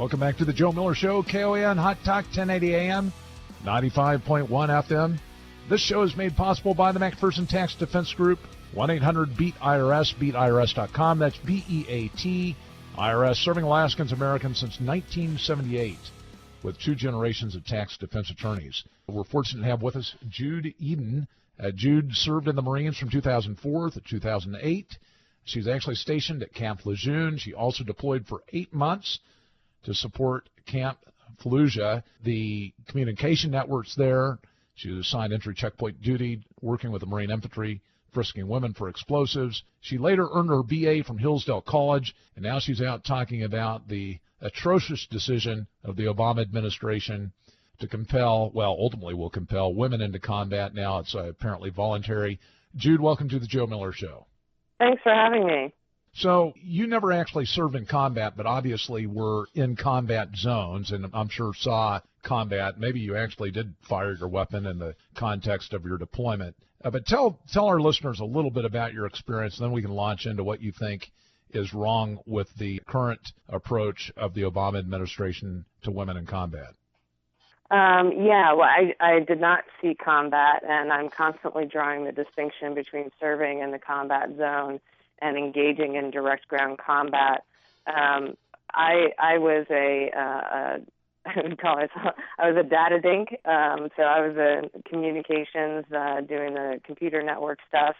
Welcome back to the Joe Miller Show, KOAN Hot Talk, 1080 AM, 95.1 FM. This show is made possible by the McPherson Tax Defense Group, 1-800-BEAT-IRS, beatirs.com. That's BEAT, IRS, serving Alaskans, Americans since 1978 with 2 generations of tax defense attorneys. We're fortunate to have with us Jude Eden. Jude served in the Marines from 2004 to 2008. She's actually stationed at Camp Lejeune. She also deployed for 8 months to support Camp Fallujah, the communication networks there. She was assigned entry checkpoint duty, working with the Marine Infantry, frisking women for explosives. She later earned her BA from Hillsdale College, and now she's out talking about the atrocious decision of the Obama administration to compel, well, ultimately will compel women into combat. Now it's apparently voluntary. Jude, welcome to the Joe Miller Show. Thanks for having me. So you never actually served in combat, but obviously were in combat zones, and I'm sure saw combat. Maybe you actually did fire your weapon in the context of your deployment. But tell our listeners a little bit about your experience, and then we can launch into what you think is wrong with the current approach of the Obama administration to women in combat. I did not see combat, and I'm constantly drawing the distinction between serving in the combat zone and engaging in direct ground combat. I was I was a data dink, so I was in communications, doing the computer network stuff,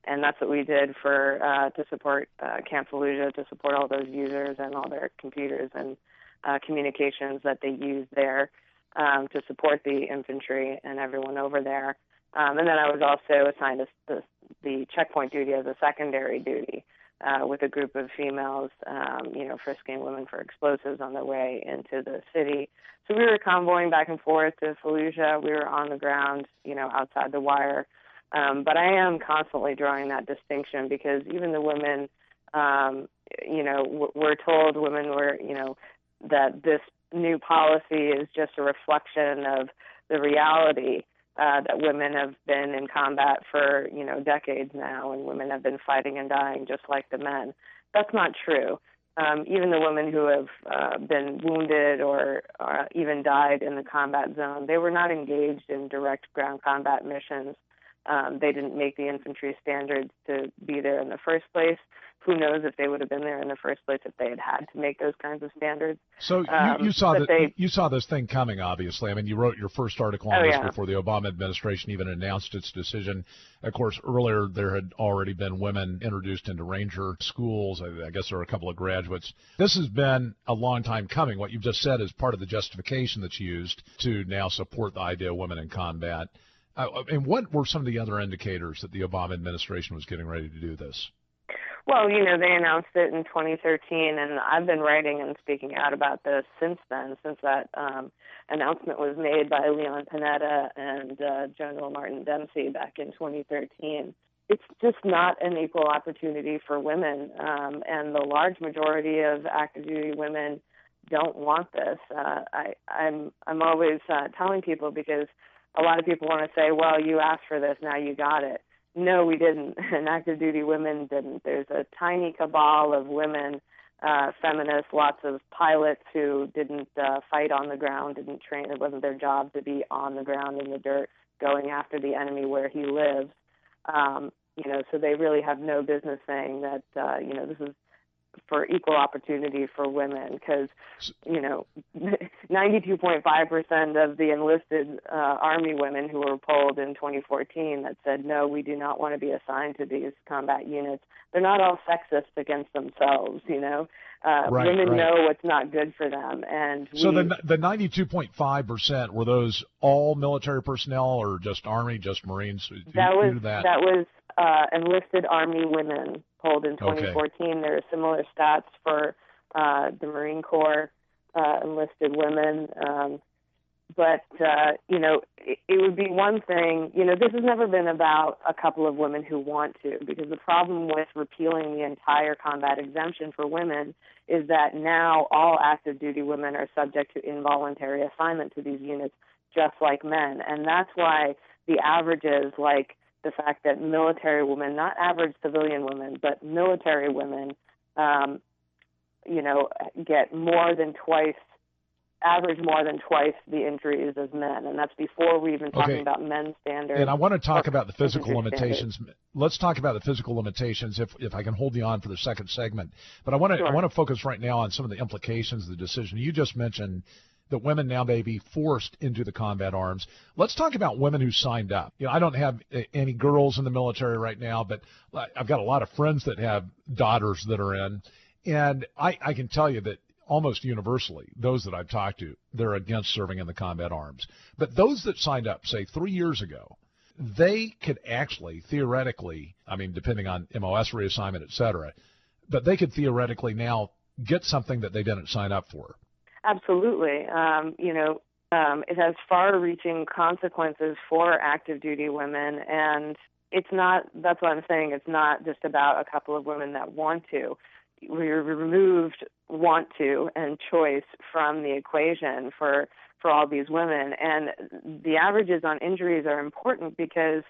and that's what we did for to support Camp Fallujah, to support all those users and all their computers and communications that they use there to support the infantry and everyone over there. And then I was also assigned the checkpoint duty as a secondary duty with a group of females, frisking women for explosives on their way into the city. So we were convoying back and forth to Fallujah. We were on the ground, outside the wire. But I am constantly drawing that distinction because even the women, we're told women were, that this new policy is just a reflection of the reality that women have been in combat for, decades now, and women have been fighting and dying just like the men. That's not true. Even the women who have been wounded or even died in the combat zone, they were not engaged in direct ground combat missions. They didn't make the infantry standards to be there in the first place. Who knows if they would have been there in the first place if they had to make those kinds of standards. So you saw this thing coming, obviously. I mean, you wrote your first article on this before the Obama administration even announced its decision. Of course, earlier there had already been women introduced into Ranger schools. I guess there were a couple of graduates. This has been a long time coming. What you've just said is part of the justification that's used to now support the idea of women in combat. And what were some of the other indicators that the Obama administration was getting ready to do this? Well, they announced it in 2013, and I've been writing and speaking out about this since then, since that announcement was made by Leon Panetta and General Martin Dempsey back in 2013. It's just not an equal opportunity for women, and the large majority of active duty women don't want this. I'm always telling people, because a lot of people want to say, well, you asked for this, now you got it. No, we didn't, and active duty women didn't. There's a tiny cabal of women, feminists, lots of pilots who didn't fight on the ground, didn't train. It wasn't their job to be on the ground in the dirt going after the enemy where he lives. So they really have no business saying that, this is for equal opportunity for women, because 92.5% of the enlisted Army women who were polled in 2014 that said, no, we do not want to be assigned to these combat units. They're not all sexist against themselves, women know what's not good for them. And so the 92.5%, were those all military personnel or just Army, just Marines? That was enlisted Army women polled in 2014. Okay. There are similar stats for the Marine Corps enlisted women. It would be one thing, this has never been about a couple of women who want to, because the problem with repealing the entire combat exemption for women is that now all active duty women are subject to involuntary assignment to these units just like men. And that's why the averages, like the fact that military women, not average civilian women, but military women, get more than twice average more than twice the injuries as men, and that's before we even talking about men's standards. And I want to talk about the physical limitations. Standards. Let's talk about the physical limitations if I can hold you on for the second segment. But I want to focus right now on some of the implications of the decision. You just mentioned that women now may be forced into the combat arms. Let's talk about women who signed up. I don't have any girls in the military right now, but I've got a lot of friends that have daughters that are in, and I can tell you that almost universally, those that I've talked to, they're against serving in the combat arms. But those that signed up, say, 3 years ago, they could actually, theoretically, depending on MOS reassignment, et cetera, but they could theoretically now get something that they didn't sign up for. Absolutely. It has far-reaching consequences for active duty women, and that's what I'm saying, it's not just about a couple of women that want to. We removed want to and choice from the equation for all these women. And the averages on injuries are important because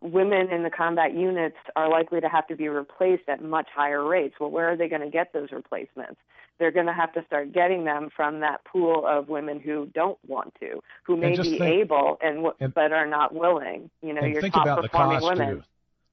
women in the combat units are likely to have to be replaced at much higher rates. Well, where are they going to get those replacements? They're going to have to start getting them from that pool of women who don't want to, who may be able but are not willing. Your top performing women.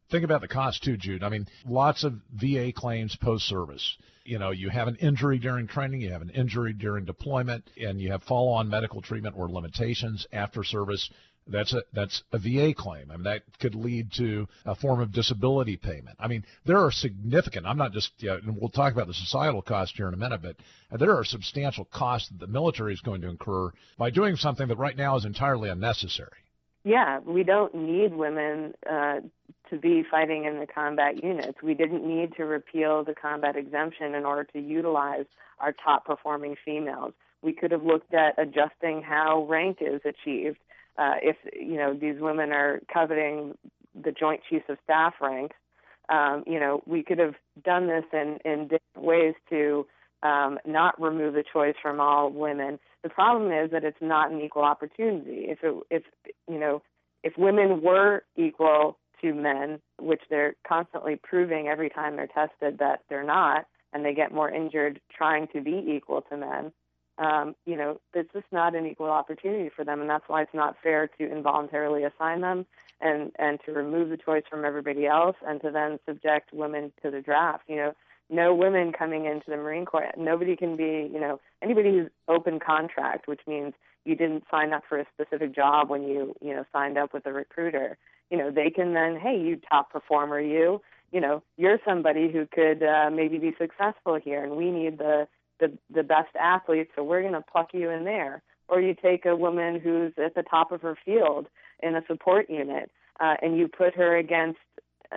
Think about the cost, too, Jude. Lots of VA claims post-service. You have an injury during training, you have an injury during deployment, and you have follow-on medical treatment or limitations after service. That's a VA claim. That could lead to a form of disability payment. There are significant, I'm not just, and we'll talk about the societal cost here in a minute, but there are substantial costs that the military is going to incur by doing something that right now is entirely unnecessary. Yeah, we don't need women to be fighting in the combat units. We didn't need to repeal the combat exemption in order to utilize our top performing females. We could have looked at adjusting how rank is achieved. If these women are coveting the Joint Chiefs of Staff ranks, we could have done this in different ways to not remove the choice from all women. The problem is that it's not an equal opportunity. If women were equal to men, which they're constantly proving every time they're tested that they're not, and they get more injured trying to be equal to men, it's just not an equal opportunity for them, and that's why it's not fair to involuntarily assign them and to remove the choice from everybody else and to then subject women to the draft. No women coming into the Marine Corps. Nobody can be, anybody who's open contract, which means you didn't sign up for a specific job when you signed up with a recruiter. They can then, hey, you top performer, you're somebody who could maybe be successful here, and we need the best athletes, so we're going to pluck you in there. Or you take a woman who's at the top of her field in a support unit, and you put her against,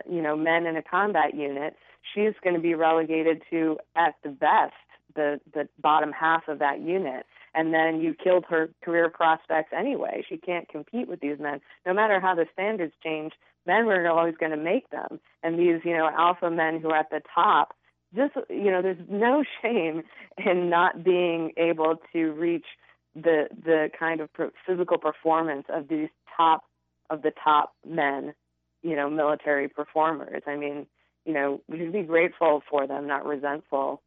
men in a combat unit. She's going to be relegated to, at the best, the bottom half of that unit. And then you killed her career prospects anyway. She can't compete with these men. No matter how the standards change, men were always going to make them. And these, alpha men who are at the top, there's no shame in not being able to reach the kind of physical performance of these top men, military performers. We should be grateful for them, not resentful.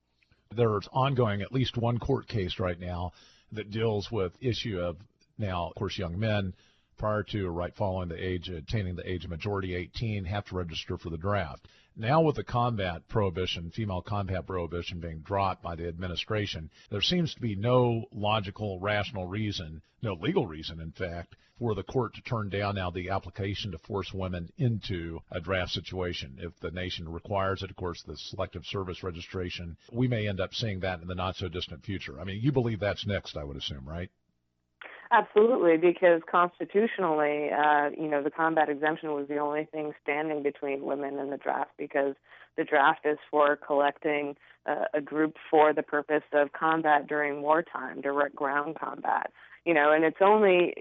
There's ongoing at least one court case right now that deals with issue of now, of course, young men prior to or right following attaining the age of majority 18 have to register for the draft. Now with the combat prohibition, female combat prohibition being dropped by the administration, there seems to be no logical, rational reason, no legal reason, in fact, for the court to turn down now the application to force women into a draft situation. If the nation requires it, of course, the selective service registration, we may end up seeing that in the not-so-distant future. You believe that's next, I would assume, right? Absolutely, because constitutionally, the combat exemption was the only thing standing between women and the draft, because the draft is for collecting a group for the purpose of combat during wartime, direct ground combat. And it's only,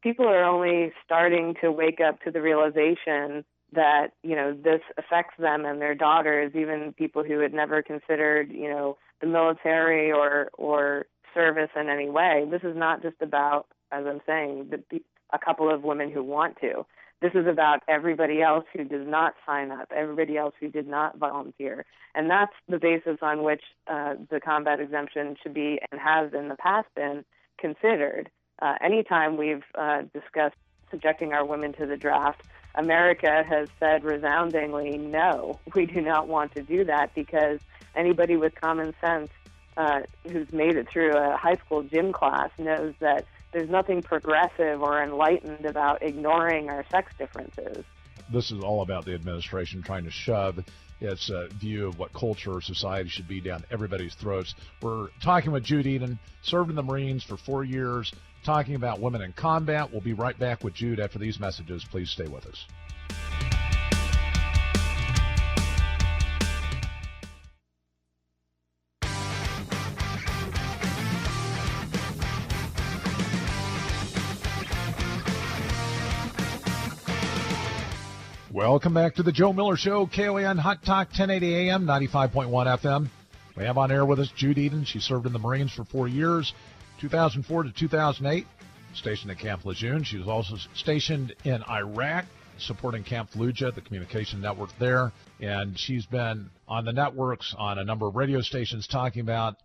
people are only starting to wake up to the realization that, this affects them and their daughters, even people who had never considered, the military or service in any way. This is not just about as I'm saying, a couple of women who want to. This is about everybody else who does not sign up, everybody else who did not volunteer. And that's the basis on which the combat exemption should be and has in the past been considered. Anytime we've discussed subjecting our women to the draft, America has said resoundingly, no, we do not want to do that, because anybody with common sense who's made it through a high school gym class knows that there's nothing progressive or enlightened about ignoring our sex differences. This is all about the administration trying to shove its view of what culture or society should be down everybody's throats. We're talking with Jude Eden, served in the Marines for 4 years, talking about women in combat. We'll be right back with Jude after these messages. Please stay with us. Welcome back to the Joe Miller Show, KOAN Hot Talk, 1080 AM, 95.1 FM. We have on air with us Jude Eden. She served in the Marines for 4 years, 2004 to 2008, stationed at Camp Lejeune. She was also stationed in Iraq, supporting Camp Fallujah, the communication network there. And she's been on the networks on a number of radio stations talking about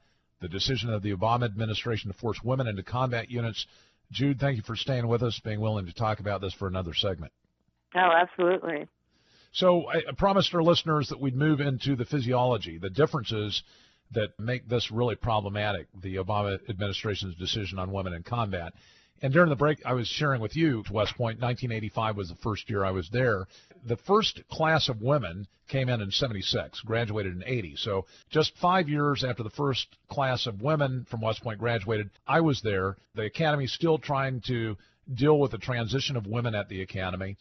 the decision of the Obama administration to force women into combat units. Jude, thank you for staying with us, being willing to talk about this for another segment. Oh, absolutely. So I promised our listeners that we'd move into the physiology, the differences that make this really problematic, the Obama administration's decision on women in combat. And during the break, I was sharing with you, West Point, 1985 was the first year I was there. The first class of women came in 76, graduated in 80. So just 5 years after the first class of women from West Point graduated, I was there. The academy still trying to deal with the transition of women at the academy.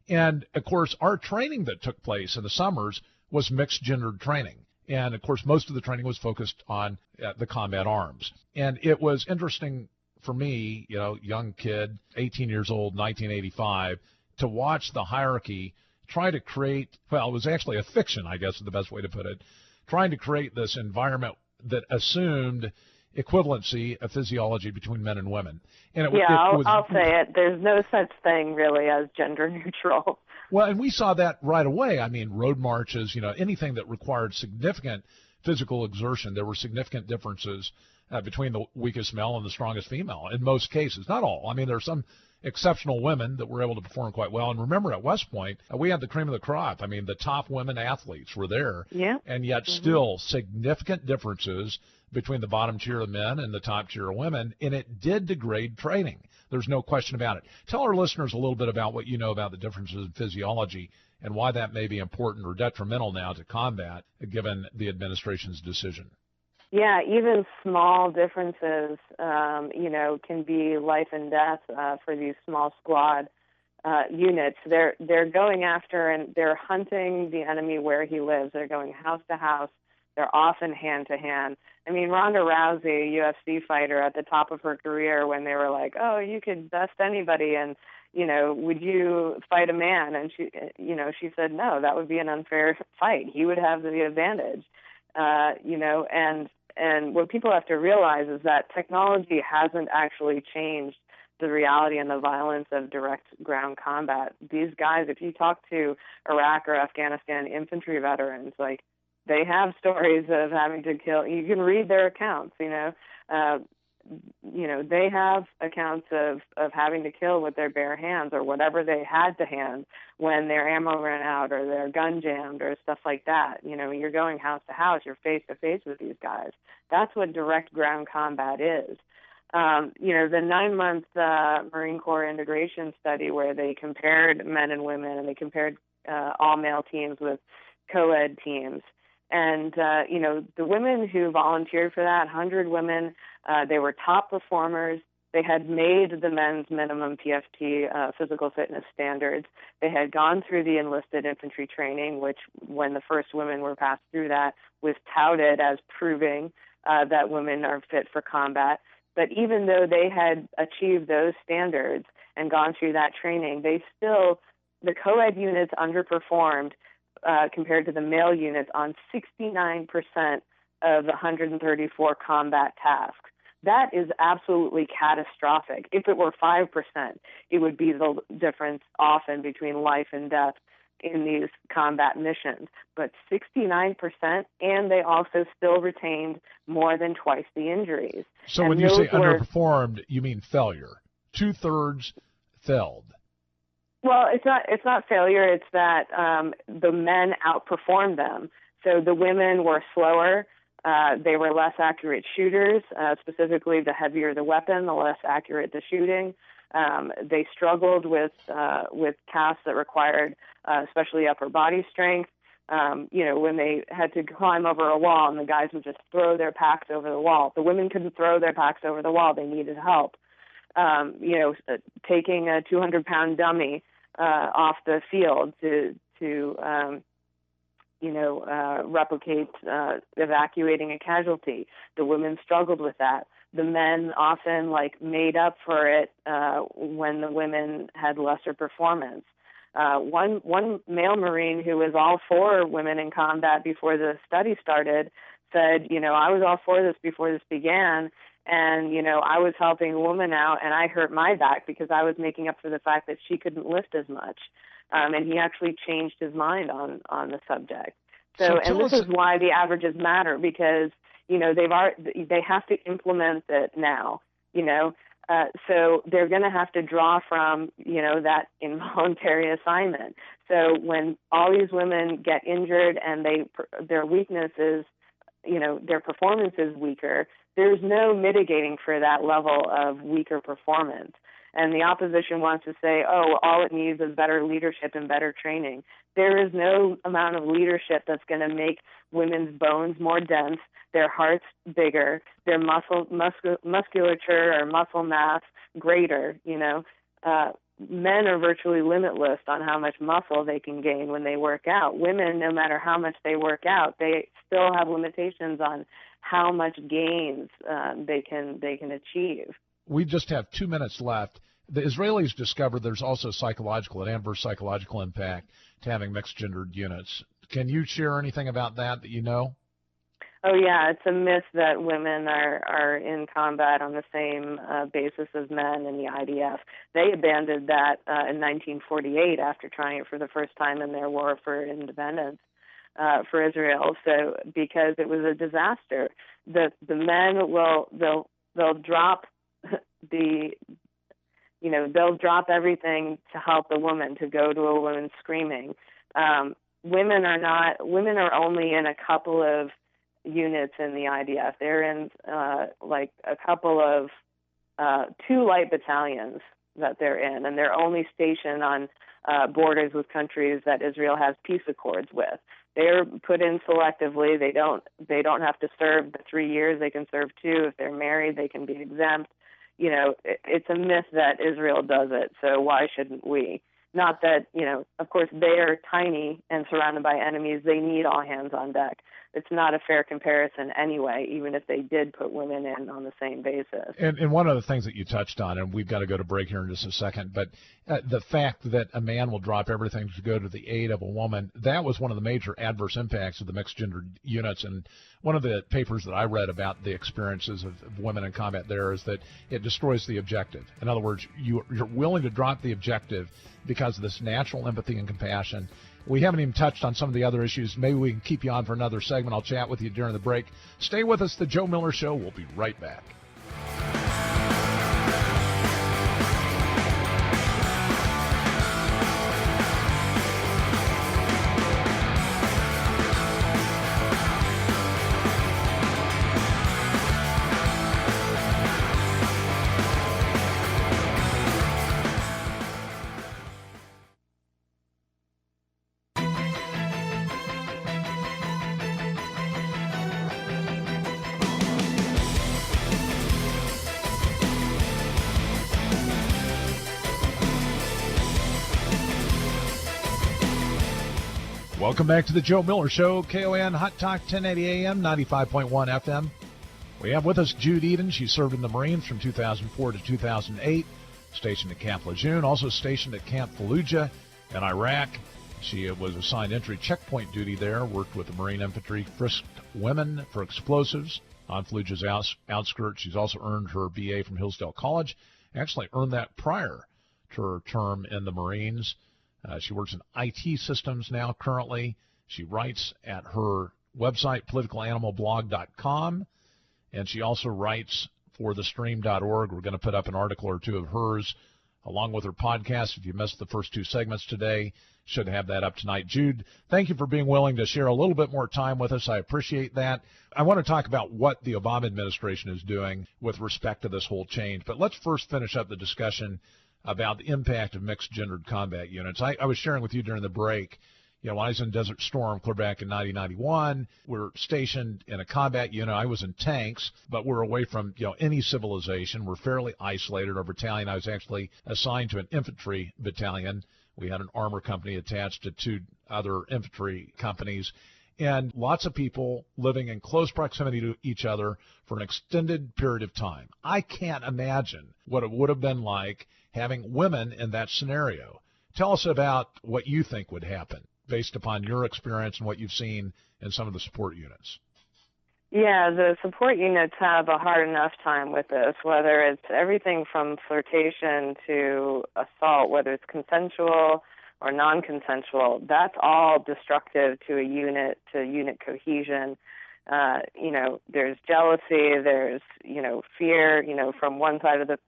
And, of course, our training that took place in the summers was mixed-gendered training. And, of course, most of the training was focused on the combat arms. And it was interesting for me, young kid, 18 years old, 1985, to watch the hierarchy try to create, well, it was actually a fiction, I guess is the best way to put it, trying to create this environment that assumed equivalency of physiology between men and women. And I'll say it. There's no such thing really as gender neutral. Well, and we saw that right away. I mean, road marches, anything that required significant physical exertion, there were significant differences between the weakest male and the strongest female in most cases. Not all. I mean, there are some exceptional women that were able to perform quite well. And remember, at West Point, we had the cream of the crop. I mean, the top women athletes were there. Yeah. And yet still significant differences between the bottom tier of men and the top tier of women, and it did degrade training. There's no question about it. Tell our listeners a little bit about what you know about the differences in physiology and why that may be important or detrimental now to combat, given the administration's decision. Yeah, even small differences, can be life and death for these small squad units. They're going after and they're hunting the enemy where he lives. They're going house to house. They're often hand to hand. I mean, Ronda Rousey, a UFC fighter at the top of her career, when they were like, "Oh, you could best anybody," and would you fight a man? And she said, "No, that would be an unfair fight. He would have the advantage." And what people have to realize is that technology hasn't actually changed the reality and the violence of direct ground combat. These guys, if you talk to Iraq or Afghanistan infantry veterans, they have stories of having to kill. You can read their accounts, they have accounts of having to kill with their bare hands or whatever they had to hand when their ammo ran out or their gun jammed or stuff like that. You're going house to house, you're face to face with these guys. That's what direct ground combat is. The 9-month Marine Corps integration study where they compared men and women and they compared all male teams with co-ed teams. And, the women who volunteered for that, 100 women, they were top performers. They had made the men's minimum PFT physical fitness standards. They had gone through the enlisted infantry training, which when the first women were passed through that was touted as proving that women are fit for combat. But even though they had achieved those standards and gone through that training, the co-ed units underperformed compared to the male units on 69% of the 134 combat tasks. that is absolutely catastrophic. If it were 5%, it would be the difference often between life and death in these combat missions. But 69%, and they also still retained more than twice the injuries. So and when you say underperformed, you mean failure. 2/3 failed. Well, it's not failure. It's that the men outperformed them. So the women were slower. They were less accurate shooters. Specifically, the heavier the weapon, the less accurate the shooting. They struggled with tasks that required especially upper body strength. When they had to climb over a wall and the guys would just throw their packs over the wall. The women couldn't throw their packs over the wall. They needed help. Taking a 200-pound dummy off the field to replicate evacuating a casualty. The women struggled with that. The men often made up for it when the women had lesser performance. One male Marine who was all for women in combat before the study started said, I was all for this before this began, and I was helping a woman out, and I hurt my back because I was making up for the fact that she couldn't lift as much. And he actually changed his mind on the subject. So this is why the averages matter, because they have to implement it now. So they're going to have to draw from that involuntary assignment. So when all these women get injured and their weakness is their performance is weaker, there's no mitigating for that level of weaker performance. And the opposition wants to say, all it needs is better leadership and better training. There is no amount of leadership that's going to make women's bones more dense, their hearts bigger, their musculature or muscle mass greater. Men are virtually limitless on how much muscle they can gain when they work out. Women, no matter how much they work out, they still have limitations on how much gains they can achieve. We just have 2 minutes left. The Israelis discovered there's also an adverse psychological impact to having mixed-gendered units. Can you share anything about that you know? Oh, yeah. It's a myth that women are in combat on the same basis as men in the IDF. They abandoned that in 1948 after trying it for the first time in their war for independence for Israel. So because it was a disaster, the men they'll drop they'll drop everything to help the woman, to go to a woman screaming. Women are only in a couple of units in the IDF. They're in a couple of 2 light battalions that they're in, and they're only stationed on borders with countries that Israel has peace accords with. They're put in selectively. They don't have to serve the 3 years. They can serve 2. If they're married, they can be exempt. It's a myth that Israel does it, so why shouldn't we? Not that, of course, they are tiny and surrounded by enemies. They need all hands on deck. It's not a fair comparison anyway, even if they did put women in on the same basis. And one of the things that you touched on, and we've got to go to break here in just a second, but the fact that a man will drop everything to go to the aid of a woman, that was one of the major adverse impacts of the mixed-gender units. And one of the papers that I read about the experiences of women in combat there is that it destroys the objective. In other words, you're willing to drop the objective because of this natural empathy and compassion. We haven't even touched on some of the other issues. Maybe we can keep you on for another segment. I'll chat with you during the break. Stay with us, The Joe Miller Show. We'll be right back. Welcome back to the Joe Miller Show, KON Hot Talk, 1080 AM, 95.1 FM. We have with us Jude Eden. She served in the Marines from 2004 to 2008, stationed at Camp Lejeune, also stationed at Camp Fallujah in Iraq. She was assigned entry checkpoint duty there, worked with the Marine infantry, frisked women for explosives, on Fallujah's outskirts. She's also earned her BA from Hillsdale College. Actually earned that prior to her term in the Marines. She works in IT systems now currently. She writes at her website, politicalanimalblog.com, and she also writes for thestream.org. We're going to put up an article or two of hers along with her podcast. If you missed the first two segments today, should have that up tonight. Jude, thank you for being willing to share a little bit more time with us. I appreciate that. I want to talk about what the Obama administration is doing with respect to this whole change, but let's first finish up the discussion about the impact of mixed-gendered combat units. I was sharing with you during the break, when I was in Desert Storm clear back in 1991, we're stationed in a combat unit. I was in tanks, but we're away from, any civilization. We're fairly isolated. Our battalion, I was actually assigned to an infantry battalion. We had an armor company attached to two other infantry companies, and lots of people living in close proximity to each other for an extended period of time. I can't imagine what it would have been like having women in that scenario. Tell us about what you think would happen based upon your experience and what you've seen in some of the support units. Yeah, the support units have a hard enough time with this, whether it's everything from flirtation to assault, whether it's consensual or non-consensual. That's all destructive to unit cohesion. There's jealousy, there's, fear, from one side of the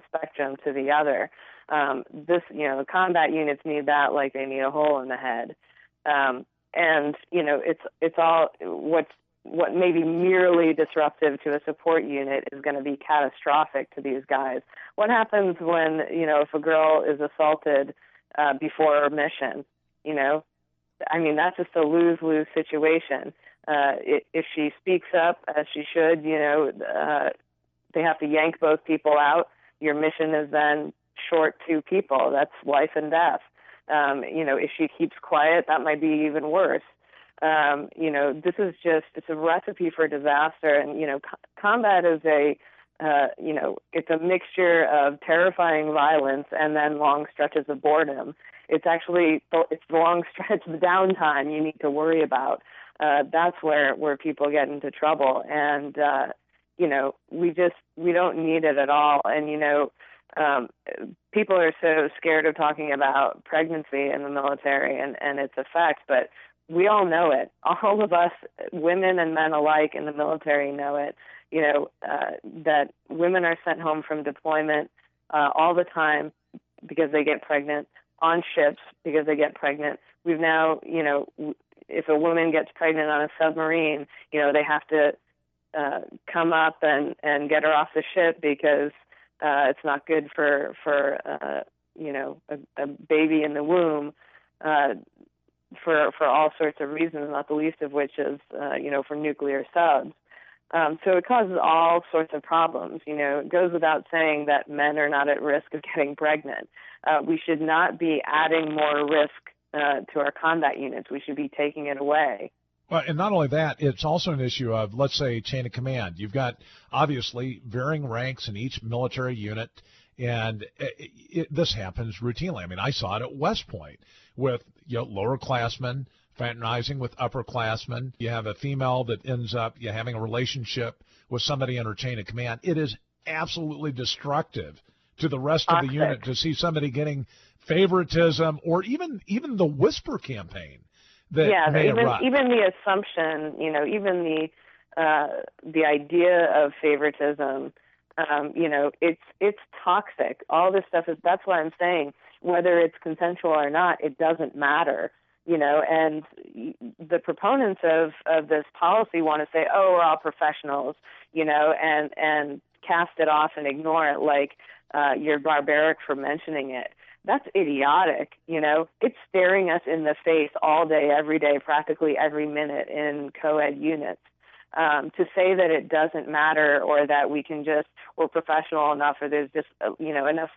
spectrum to the other. The combat units need that like they need a hole in the head. It's all what may be merely disruptive to a support unit is going to be catastrophic to these guys. What happens when, if a girl is assaulted before her mission? That's just a lose-lose situation. If she speaks up as she should, they have to yank both people out. Your mission is then short two people. That's life and death. If she keeps quiet, that might be even worse. This is it's a recipe for disaster. And, combat is it's a mixture of terrifying violence and then long stretches of boredom. It's the long stretch of downtime you need to worry about. That's where people get into trouble. And, we don't need it at all. And, people are so scared of talking about pregnancy in the military and its effects, but we all know it. All of us, women and men alike in the military, know it. That women are sent home from deployment all the time because they get pregnant, on ships because they get pregnant. We've now, if a woman gets pregnant on a submarine, they have to come up and get her off the ship because it's not good for a baby in the womb. For all sorts of reasons, not the least of which is, for nuclear subs. So it causes all sorts of problems. It goes without saying that men are not at risk of getting pregnant. We should not be adding more risk to our combat units. We should be taking it away. Well, and not only that, it's also an issue of, let's say, chain of command. You've got, obviously, varying ranks in each military unit, and this happens routinely. I saw it at West Point with lower classmen fraternizing with upperclassmen. You have a female that ends up having a relationship with somebody in her chain of command. It is absolutely destructive to the rest of the unit to see somebody getting favoritism or even the whisper campaign that may erupt. Even the assumption, even the idea of favoritism, it's toxic. All this stuff that's why I'm saying whether it's consensual or not, it doesn't matter. And the proponents of this policy want to say, oh, we're all professionals, and cast it off and ignore it like you're barbaric for mentioning it. That's idiotic. It's staring us in the face all day, every day, practically every minute in co-ed units. To say that it doesn't matter or that we're professional enough or there's just, enough,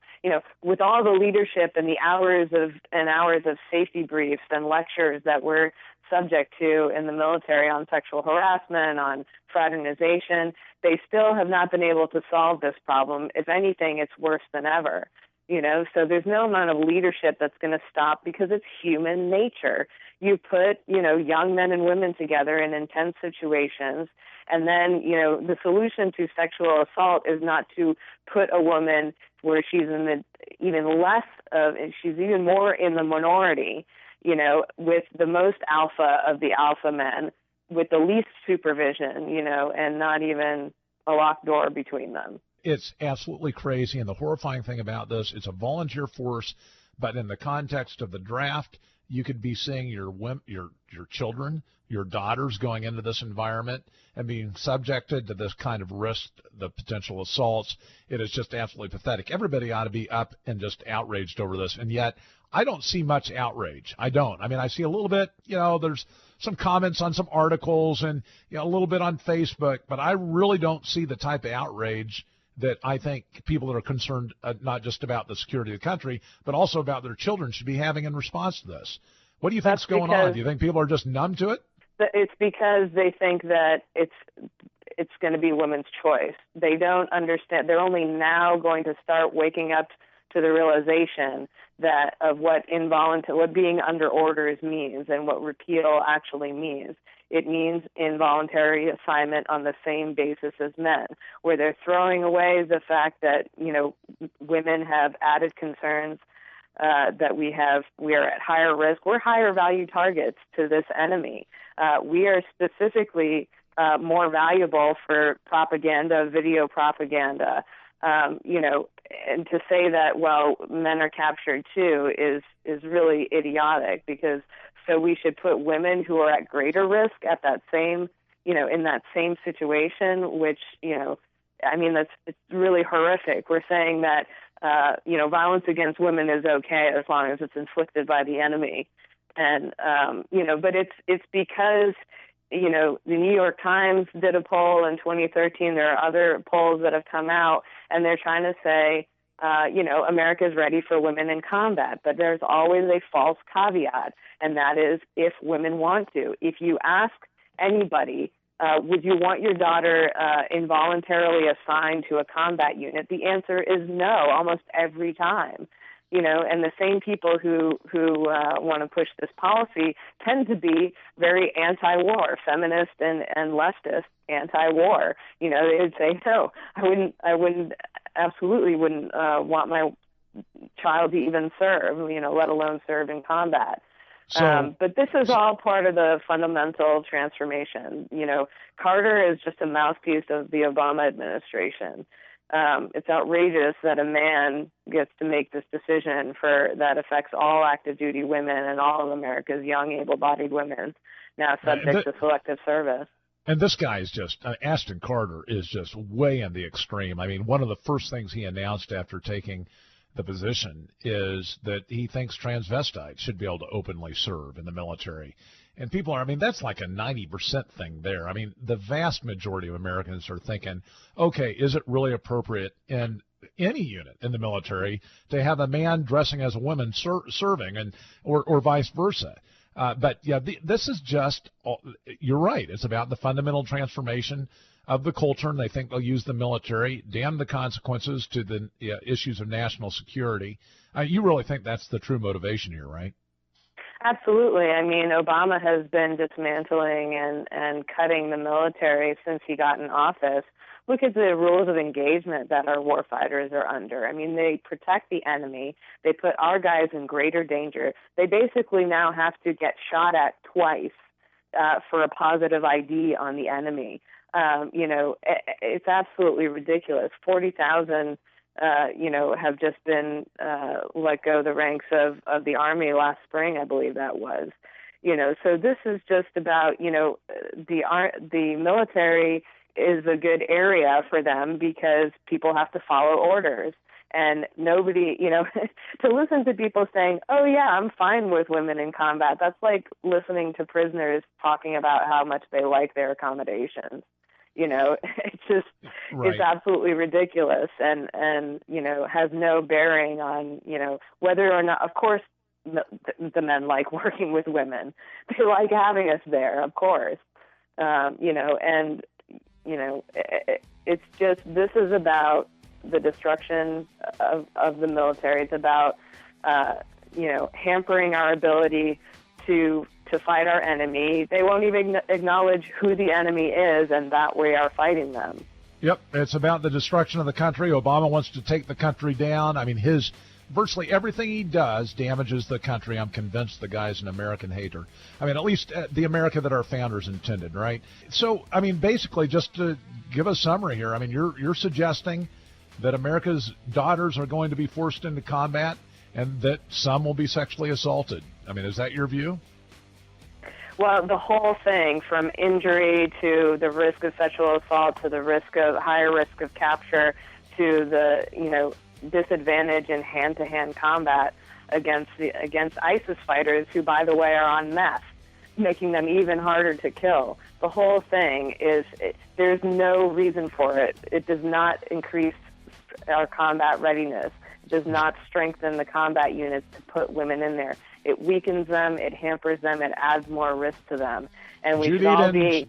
with all the leadership and the hours of safety briefs and lectures that we're subject to in the military on sexual harassment, on fraternization, they still have not been able to solve this problem. If anything, it's worse than ever. So there's no amount of leadership that's going to stop because it's human nature. You put, young men and women together in intense situations, And then, the solution to sexual assault is not to put a woman where she's she's even more in the minority, with the most alpha of the alpha men, with the least supervision, and not even a locked door between them. It's absolutely crazy, and the horrifying thing about this, it's a volunteer force, but in the context of the draft, you could be seeing your children, your daughters going into this environment and being subjected to this kind of risk, the potential assaults. It is just absolutely pathetic. Everybody ought to be up and just outraged over this, and yet I don't see much outrage. I don't. I mean, I see a little bit, there's some comments on some articles and a little bit on Facebook, but I really don't see the type of outrage that I think people that are concerned not just about the security of the country, but also about their children should be having in response to this. What do you think's going on? Do you think people are just numb to it? It's because they think that it's going to be women's choice. They don't understand. They're only now going to start waking up to the realization that of what being under orders means and what repeal actually means. It means involuntary assignment on the same basis as men, where they're throwing away the fact that, women have added concerns, that we are at higher risk. We're higher value targets to this enemy. We are specifically more valuable for propaganda, video propaganda, and to say that, men are captured too is really idiotic, because so we should put women who are at greater risk at that same, in that same situation, which, it's really horrific. We're saying that, violence against women is okay as long as it's inflicted by the enemy. And, but it's because, the New York Times did a poll in 2013. There are other polls that have come out, and they're trying to say, America's ready for women in combat, but there's always a false caveat, and that is if women want to. If you ask anybody, would you want your daughter involuntarily assigned to a combat unit, the answer is no, almost every time. And the same people who want to push this policy tend to be very anti-war, feminist and leftist anti-war. They'd say, no, I absolutely wouldn't want my child to even serve, let alone serve in combat. But this is all part of the fundamental transformation. Carter is just a mouthpiece of the Obama administration. It's outrageous that a man gets to make this decision that affects all active duty women and all of America's young, able-bodied women now subject to selective service. And this guy is just, Ashton Carter is just way in the extreme. I mean, one of the first things he announced after taking the position is that he thinks transvestites should be able to openly serve in the military. And people are, that's like a 90% thing there. The vast majority of Americans are thinking, okay, is it really appropriate in any unit in the military to have a man dressing as a woman serving, or vice versa? But yeah, this is just, you're right. It's about the fundamental transformation of the culture, and they think they'll use the military, damn the consequences to the issues of national security. You really think that's the true motivation here, right? Absolutely. Obama has been dismantling and cutting the military since he got in office. Look at the rules of engagement that our warfighters are under. They protect the enemy. They put our guys in greater danger. They basically now have to get shot at twice for a positive ID on the enemy. It's absolutely ridiculous. 40,000 have just been let go the ranks of the Army last spring, I believe that was. So this is just about, the military is a good area for them because people have to follow orders. And nobody, to listen to people saying, oh, yeah, I'm fine with women in combat, that's like listening to prisoners talking about how much they like their accommodations. It's just, right. It's absolutely ridiculous and has no bearing on, whether or not, of course, the men like working with women. They like having us there, of course. It's just, this is about the destruction of the military. It's about, hampering our ability to to fight our enemy. They won't even acknowledge who the enemy is and that we are fighting them. Yep, it's about the destruction of the country. Obama wants to take the country down. I mean, virtually everything he does damages the country. I'm convinced the guy's an American hater. I mean, at least the America that our founders intended, right? So, I mean, basically, just to give a summary here, I mean, you're suggesting that America's daughters are going to be forced into combat and that some will be sexually assaulted. I mean, is that your view? Well, the whole thing, from injury to the risk of sexual assault to the higher risk of capture to the, disadvantage in hand-to-hand combat against ISIS fighters, who, by the way, are on meth, making them even harder to kill. The whole thing there's no reason for it. It does not increase our combat readiness. It does not strengthen the combat units to put women in there. It weakens them, it hampers them, it adds more risk to them. And we Jude should all Eden,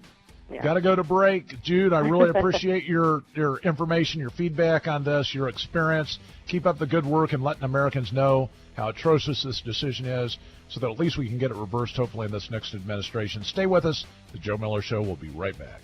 got to go to break. Jude, I really appreciate your information, your feedback on this, your experience. Keep up the good work and letting Americans know how atrocious this decision is so that at least we can get it reversed, hopefully, in this next administration. Stay with us. The Joe Miller Show will be right back.